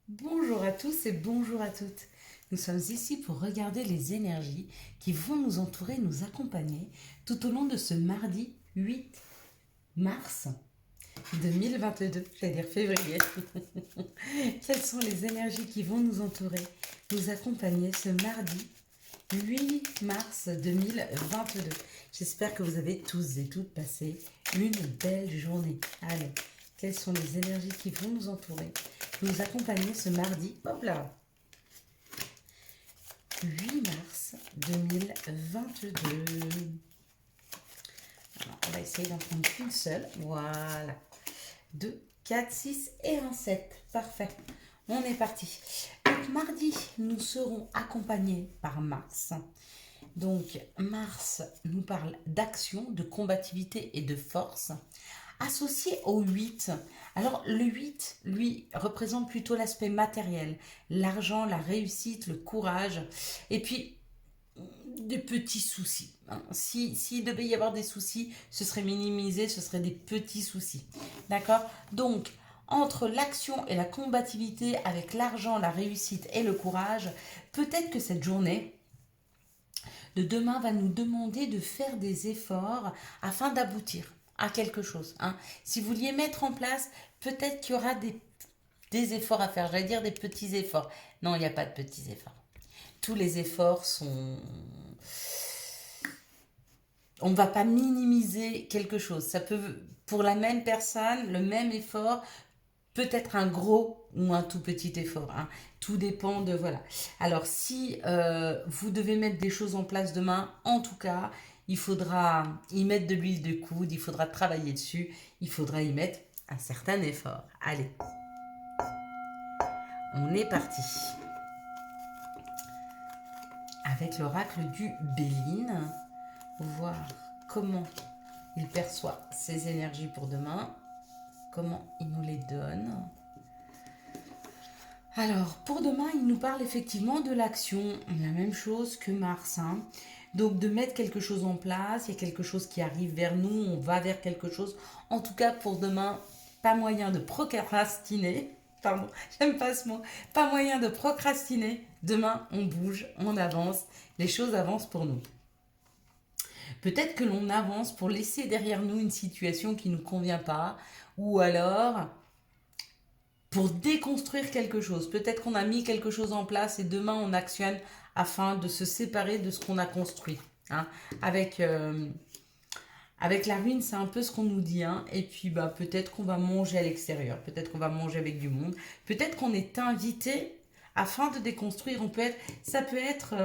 Bonjour à tous et bonjour à toutes. Nous sommes ici pour regarder les énergies qui vont nous entourer, nous accompagner tout au long de ce mardi 8 mars 2022, j'allais dire février. Quelles sont les énergies qui vont nous entourer, nous accompagner ce mardi 8 mars 2022? J'espère que vous avez tous et toutes passé une belle journée. Allez, quelles sont les énergies qui vont nous entourer, nous accompagner ce mardi, hop là, 8 mars 2022. Alors, on va essayer d'en prendre qu'une seule. Voilà. 2, 4, 6 et un 7. Parfait. On est parti. Donc, mardi, nous serons accompagnés par Mars. Donc, Mars nous parle d'action, de combativité et de force, associé au 8. Alors, le 8, lui, représente plutôt l'aspect matériel, l'argent, la réussite, le courage, et puis des petits soucis. S'il devait y avoir des soucis, ce serait minimisé, ce serait des petits soucis. D'accord? Donc, entre l'action et la combativité, avec l'argent, la réussite et le courage, peut-être que cette journée de demain va nous demander de faire des efforts afin d'aboutir à quelque chose. Si vous vouliez mettre en place, peut-être qu'il y aura des efforts à faire. J'allais dire des petits efforts. Non, il n'y a pas de petits efforts. Tous les efforts sont... On ne va pas minimiser quelque chose. Ça peut, pour la même personne, le même effort peut être un gros ou un tout petit effort. Tout dépend de... Voilà. Alors, si vous devez mettre des choses en place demain, en tout cas, il faudra y mettre de l'huile de coude, il faudra travailler dessus, il faudra y mettre un certain effort. Allez, on est parti. Avec l'oracle du Béline, voir comment il perçoit ses énergies pour demain, comment il nous les donne. Alors, pour demain, il nous parle effectivement de l'action, la même chose que Mars. Donc, de mettre quelque chose en place, il y a quelque chose qui arrive vers nous, on va vers quelque chose. En tout cas, pour demain, pas moyen de procrastiner. Pardon, j'aime pas ce mot. Pas moyen de procrastiner. Demain, on bouge, on avance, les choses avancent pour nous. Peut-être que l'on avance pour laisser derrière nous une situation qui ne nous convient pas, ou alors pour déconstruire quelque chose. Peut-être qu'on a mis quelque chose en place et demain on actionne afin de se séparer de ce qu'on a construit. Avec, avec la ruine, c'est un peu ce qu'on nous dit. Et puis peut-être qu'on va manger à l'extérieur, peut-être qu'on va manger avec du monde, peut-être qu'on est invité afin de déconstruire. Ça peut être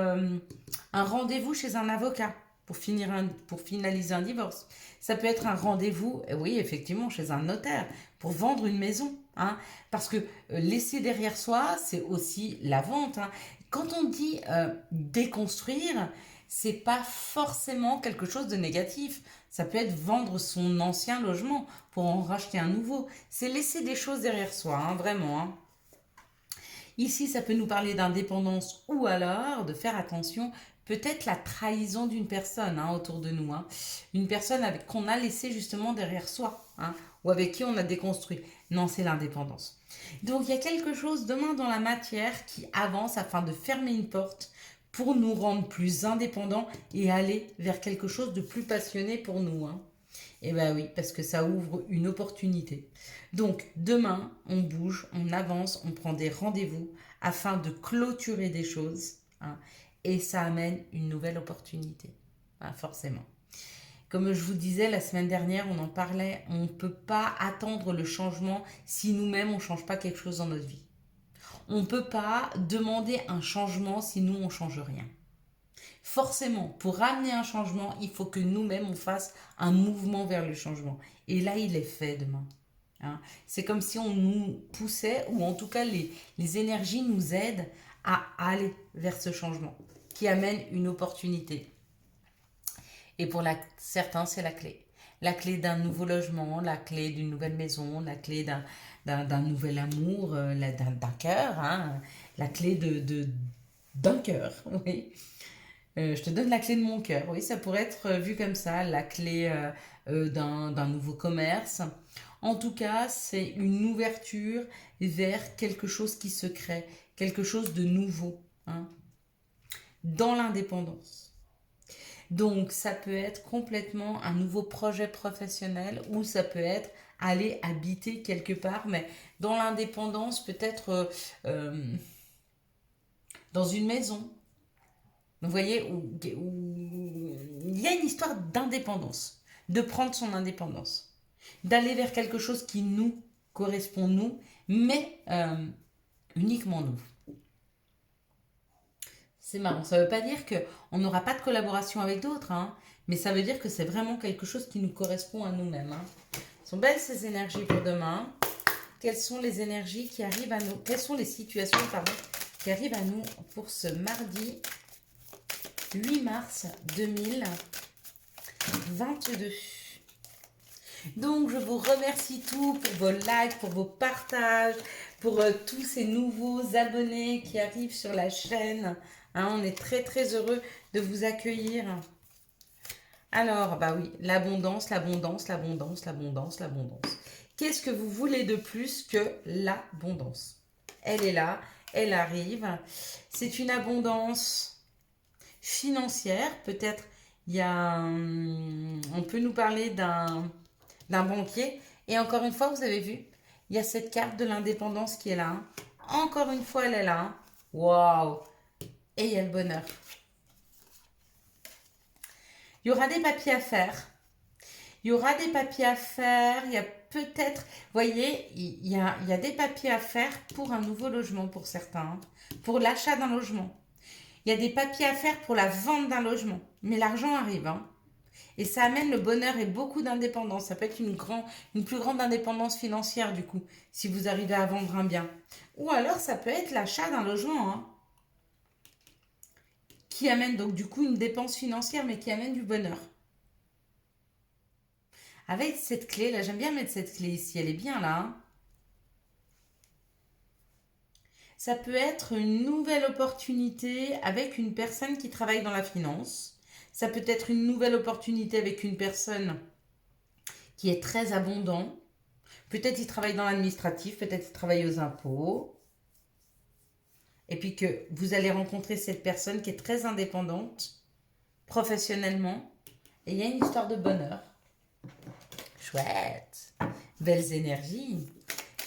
un rendez-vous chez un avocat pour finaliser un divorce. Ça peut être un rendez-vous, oui, effectivement, chez un notaire pour vendre une maison. Parce que laisser derrière soi, c'est aussi la vente. Quand on dit déconstruire, c'est pas forcément quelque chose de négatif. Ça peut être vendre son ancien logement pour en racheter un nouveau. C'est laisser des choses derrière soi, vraiment. Ici, ça peut nous parler d'indépendance ou alors de faire attention, peut-être la trahison d'une personne autour de nous. Une personne qu'on a laissée justement derrière soi ou avec qui on a déconstruit. Non, c'est l'indépendance. Donc il y a quelque chose demain dans la matière qui avance afin de fermer une porte pour nous rendre plus indépendants et aller vers quelque chose de plus passionné pour nous. Eh bien oui, parce que ça ouvre une opportunité. Donc demain, on bouge, on avance, on prend des rendez-vous afin de clôturer des choses. Et ça amène une nouvelle opportunité, forcément. Comme je vous disais la semaine dernière, on en parlait, on ne peut pas attendre le changement si nous-mêmes on ne change pas quelque chose dans notre vie. On ne peut pas demander un changement si nous on ne change rien. Forcément, pour amener un changement, il faut que nous-mêmes on fasse un mouvement vers le changement. Et là, il est fait demain. C'est comme si on nous poussait, ou en tout cas les énergies nous aident à aller vers ce changement qui amène une opportunité. Et pour certains, c'est la clé. La clé d'un nouveau logement, la clé d'une nouvelle maison, la clé d'un nouvel amour, d'un cœur, la clé d'un cœur, oui. Je te donne la clé de mon cœur, oui, ça pourrait être vu comme ça, la clé d'un nouveau commerce. En tout cas, c'est une ouverture vers quelque chose qui se crée, quelque chose de nouveau, hein, dans l'indépendance. Donc, ça peut être complètement un nouveau projet professionnel ou ça peut être aller habiter quelque part, mais dans l'indépendance, peut-être dans une maison. Vous voyez, où il y a une histoire d'indépendance, de prendre son indépendance, d'aller vers quelque chose qui nous correspond, nous, mais uniquement nous. C'est marrant, ça ne veut pas dire qu'on n'aura pas de collaboration avec d'autres, hein, mais ça veut dire que c'est vraiment quelque chose qui nous correspond à nous-mêmes. Hein. Sont belles ces énergies pour demain. Quelles sont les énergies qui arrivent à nous, quelles sont les situations, pardon, qui arrivent à nous pour ce mardi 8 mars 2022. Donc, je vous remercie tous pour vos likes, pour vos partages, pour tous ces nouveaux abonnés qui arrivent sur la chaîne. Hein, on est très, très heureux de vous accueillir. Alors, bah oui, l'abondance, l'abondance, l'abondance, l'abondance, l'abondance. Qu'est-ce que vous voulez de plus que l'abondance? Elle est là, elle arrive. C'est une abondance financière. Peut-être on peut nous parler d'un banquier. Et encore une fois, vous avez vu, il y a cette carte de l'indépendance qui est là. Hein. Encore une fois, elle est là. Hein. Waouh! Et il y a le bonheur. Il y aura des papiers à faire. Il y aura des papiers à faire. Il y a peut-être, vous voyez, il y a des papiers à faire pour un nouveau logement pour certains. Hein. Pour l'achat d'un logement. Il y a des papiers à faire pour la vente d'un logement. Mais l'argent arrive. Hein. Et ça amène le bonheur et beaucoup d'indépendance. Ça peut être une plus grande indépendance financière du coup, si vous arrivez à vendre un bien. Ou alors ça peut être l'achat d'un logement, hein, qui amène donc du coup une dépense financière, mais qui amène du bonheur. Avec cette clé, là j'aime bien mettre cette clé ici, elle est bien là. Hein. Ça peut être une nouvelle opportunité avec une personne qui travaille dans la finance. Ça peut être une nouvelle opportunité avec une personne qui est très abondant. Peut-être il travaille dans l'administratif, peut-être il travaille aux impôts. Et puis que vous allez rencontrer cette personne qui est très indépendante, professionnellement. Et il y a une histoire de bonheur. Chouette. Belles énergies.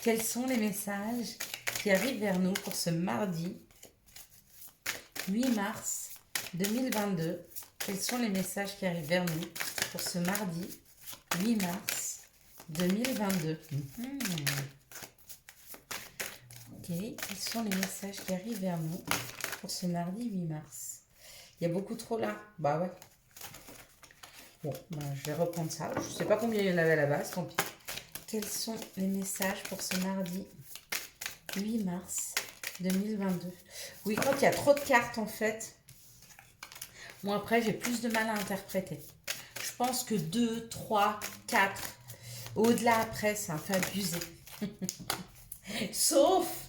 Quels sont les messages qui arrivent vers nous pour ce mardi 8 mars 2022? Quels sont les messages qui arrivent vers nous pour ce mardi 8 mars 2022? Ok, quels sont les messages qui arrivent vers nous pour ce mardi 8 mars? Il y a beaucoup trop là. Bah ouais. Bon, bah, je vais reprendre ça. Je ne sais pas combien il y en avait à la base, tant pis. Quels sont les messages pour ce mardi 8 mars 2022? Oui, quand il y a trop de cartes en fait, moi après j'ai plus de mal à interpréter. Je pense que 2, 3, 4, au-delà après c'est un peu abusé. Sauf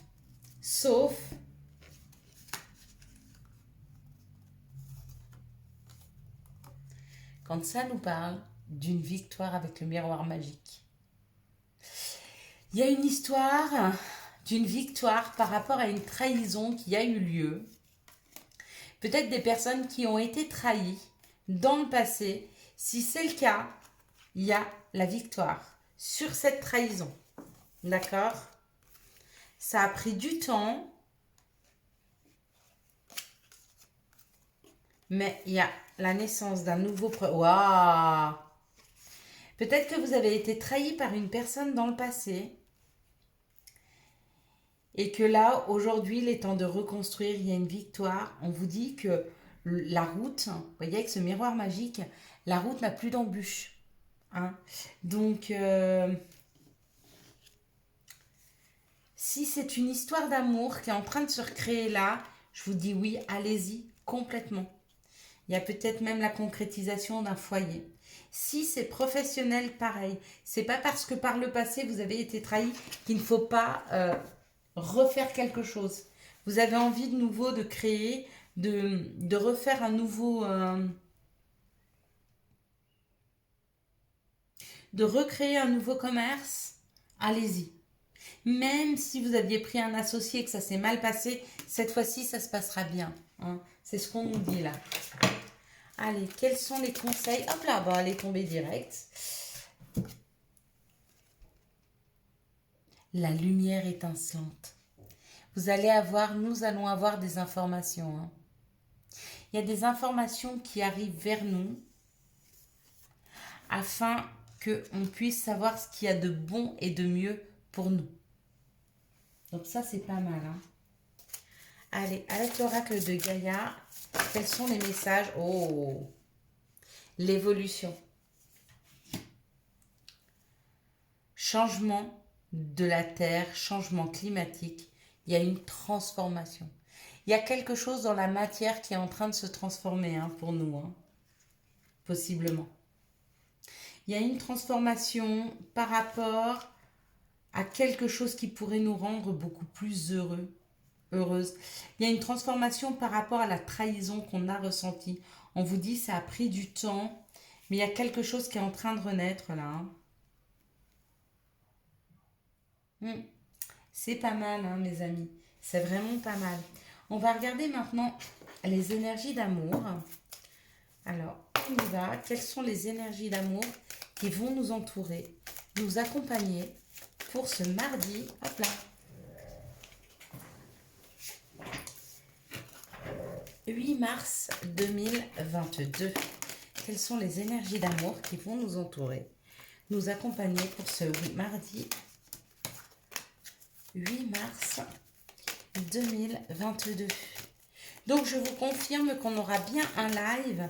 quand ça nous parle d'une victoire avec le miroir magique. Il y a une histoire d'une victoire par rapport à une trahison qui a eu lieu. Peut-être des personnes qui ont été trahies dans le passé. Si c'est le cas, il y a la victoire sur cette trahison. D'accord? Ça a pris du temps. Mais il y a la naissance d'un nouveau... Waouh! Peut-être que vous avez été trahi par une personne dans le passé. Et que là, aujourd'hui, il est temps de reconstruire. Il y a une victoire. On vous dit que la route, vous voyez, avec ce miroir magique, la route n'a plus d'embûches. Hein? Donc, si c'est une histoire d'amour qui est en train de se recréer là, je vous dis oui, allez-y complètement. Il y a peut-être même la concrétisation d'un foyer. Si c'est professionnel, pareil. C'est pas parce que par le passé vous avez été trahi qu'il ne faut pas refaire quelque chose. Vous avez envie de nouveau de créer, de refaire un nouveau... de recréer un nouveau commerce. allez-y. Même si vous aviez pris un associé et que ça s'est mal passé, cette fois-ci, ça se passera bien. Hein. C'est ce qu'on nous dit là. Allez, quels sont les conseils? Hop là, bah, elle est tombée direct. La lumière étincelante. Nous allons avoir des informations. Hein. Il y a des informations qui arrivent vers nous afin qu'on puisse savoir ce qu'il y a de bon et de mieux pour nous. Donc ça, c'est pas mal. Hein. Allez, avec l'oracle de Gaïa, quels sont les messages? Oh, l'évolution. Changement de la Terre, changement climatique. Il y a une transformation. Il y a quelque chose dans la matière qui est en train de se transformer hein, pour nous, hein, possiblement. Il y a une transformation par rapport à quelque chose qui pourrait nous rendre beaucoup plus heureuse. Il y a une transformation par rapport à la trahison qu'on a ressentie. On vous dit ça a pris du temps, mais il y a quelque chose qui est en train de renaître là. Hein. C'est pas mal, hein, mes amis. C'est vraiment pas mal. On va regarder maintenant les énergies d'amour. Alors, on y va. Quelles sont les énergies d'amour qui vont nous entourer, nous accompagner pour ce mardi? Hop là. 8 mars 2022. Quelles sont les énergies d'amour qui vont nous entourer, nous accompagner pour ce mardi 8 mars 2022. Donc, je vous confirme qu'on aura bien un live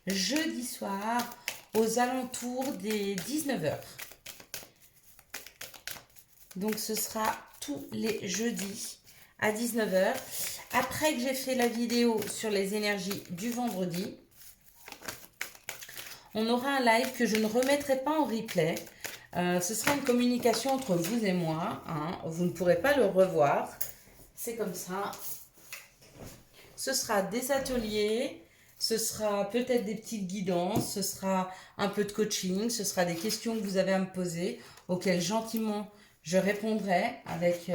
jeudi soir aux alentours des 19h. Donc, ce sera tous les jeudis à 19h. Après que j'ai fait la vidéo sur les énergies du vendredi, on aura un live que je ne remettrai pas en replay. Ce sera une communication entre vous et moi. Hein. Vous ne pourrez pas le revoir. C'est comme ça. Ce sera des ateliers, ce sera peut-être des petites guidances, ce sera un peu de coaching, ce sera des questions que vous avez à me poser, auxquelles gentiment je répondrai avec...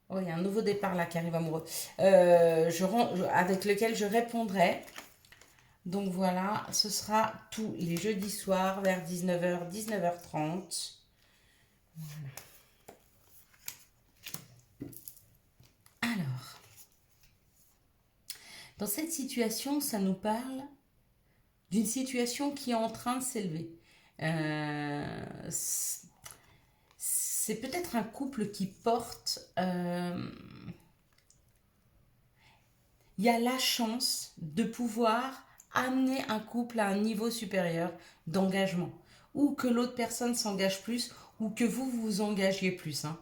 Oh, il y a un nouveau départ là qui arrive amoureux. Avec lequel je répondrai. Donc voilà, ce sera tous les jeudis soirs vers 19h, 19h30. Voilà. Alors, dans cette situation, ça nous parle d'une situation qui est en train de s'élever. C'est peut-être un couple qui porte... il y a la chance de pouvoir amener un couple à un niveau supérieur d'engagement, ou que l'autre personne s'engage plus, ou que vous vous engagiez plus. Hein.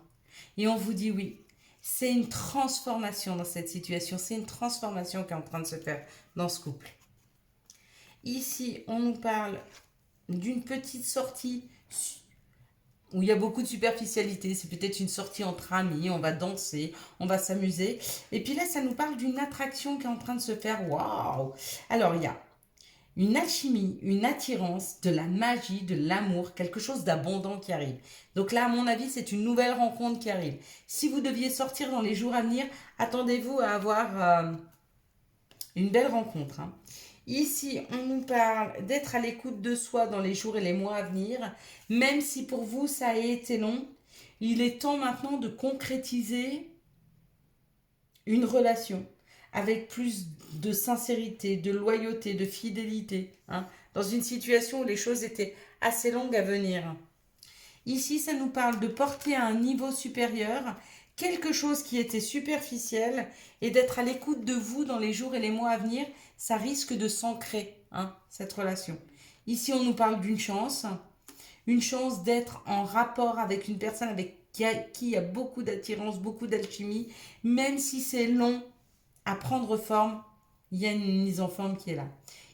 Et on vous dit oui, c'est une transformation dans cette situation, c'est une transformation qui est en train de se faire dans ce couple. Ici, on nous parle d'une petite sortie où il y a beaucoup de superficialité, c'est peut-être une sortie entre amis, on va danser, on va s'amuser. Et puis là, ça nous parle d'une attraction qui est en train de se faire. Waouh! Alors, il y a une alchimie, une attirance, de la magie, de l'amour, quelque chose d'abondant qui arrive. Donc là, à mon avis, c'est une nouvelle rencontre qui arrive. Si vous deviez sortir dans les jours à venir, attendez-vous à avoir une belle rencontre. Hein. Ici, on nous parle d'être à l'écoute de soi dans les jours et les mois à venir. Même si pour vous, ça a été long, il est temps maintenant de concrétiser une relation avec plus de sincérité, de loyauté, de fidélité. Hein, dans une situation où les choses étaient assez longues à venir. Ici, ça nous parle de porter à un niveau supérieur quelque chose qui était superficiel et d'être à l'écoute de vous dans les jours et les mois à venir, ça risque de s'ancrer, hein, cette relation. Ici, on nous parle d'une chance d'être en rapport avec une personne avec qui il y a beaucoup d'attirance, beaucoup d'alchimie, même si c'est long à prendre forme, il y a une mise en forme qui est là.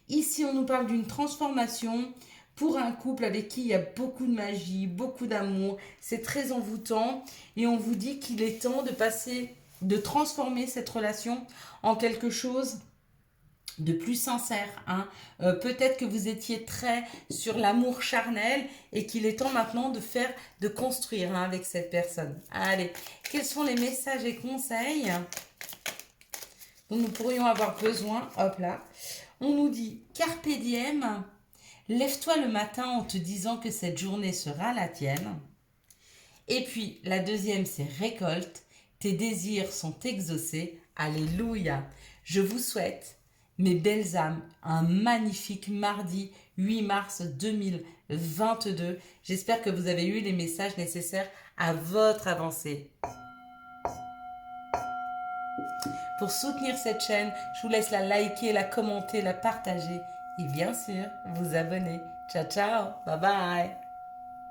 Ici, on nous parle d'une transformation pour un couple avec qui il y a beaucoup de magie, beaucoup d'amour, c'est très envoûtant et on vous dit qu'il est temps de transformer cette relation en quelque chose de plus sincère. Hein. Peut-être que vous étiez très sur l'amour charnel et qu'il est temps maintenant de construire, hein, avec cette personne. Allez, quels sont les messages et conseils dont nous pourrions avoir besoin? Hop là. On nous dit Carpe diem, lève-toi le matin en te disant que cette journée sera la tienne. Et puis la deuxième, c'est récolte, tes désirs sont exaucés. Alléluia. Je vous souhaite, mes belles âmes, un magnifique mardi 8 mars 2022. J'espère que vous avez eu les messages nécessaires à votre avancée. Pour soutenir cette chaîne, je vous laisse la liker, la commenter, la partager et bien sûr vous abonner. Ciao ciao, bye bye.